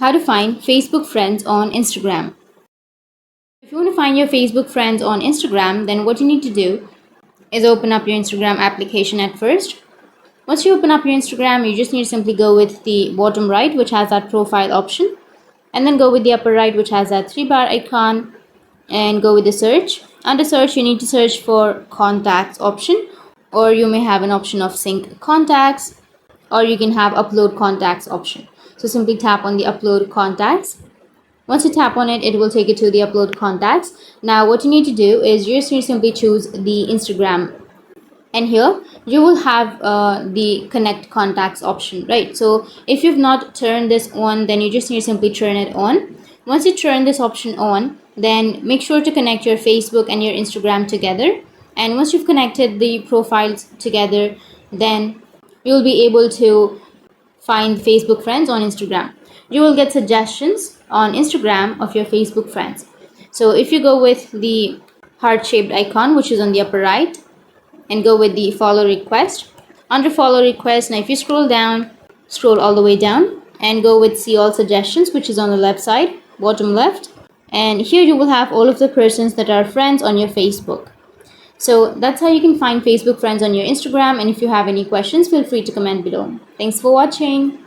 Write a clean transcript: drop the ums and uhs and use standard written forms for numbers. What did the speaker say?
How to find Facebook friends on Instagram. If you want to find your Facebook friends on Instagram, then what you need to do is open up your Instagram application at first. Once you open up your Instagram, you just need to simply go with the bottom right, which has that profile option, and then go with the upper right, which has that three bar icon, and go with the search. Under search, you need to search for contacts option, or you may have an option of sync contacts, or you can have upload contacts option. So simply tap on the upload contacts. Once you tap on it, it will take you to the upload contacts. Now what you need to do is you just need to simply choose the Instagram, and here you will have the connect contacts option, right? So if you've not turned this on, then you just need to simply turn it on. Once you turn this option on, then make sure to connect your Facebook and your Instagram together, and once you've connected the profiles together, then you'll be able to find Facebook friends on Instagram. You will get suggestions on Instagram of your Facebook friends. So if you go with the heart shaped icon, which is on the upper right, and go with the follow request, under follow request, now if you scroll down, scroll all the way down, and go with see all suggestions, which is on the left side, bottom left, and here you will have all of the persons that are friends on your Facebook. So that's how you can find Facebook friends on your Instagram, and if you have any questions, feel free to comment below. Thanks for watching.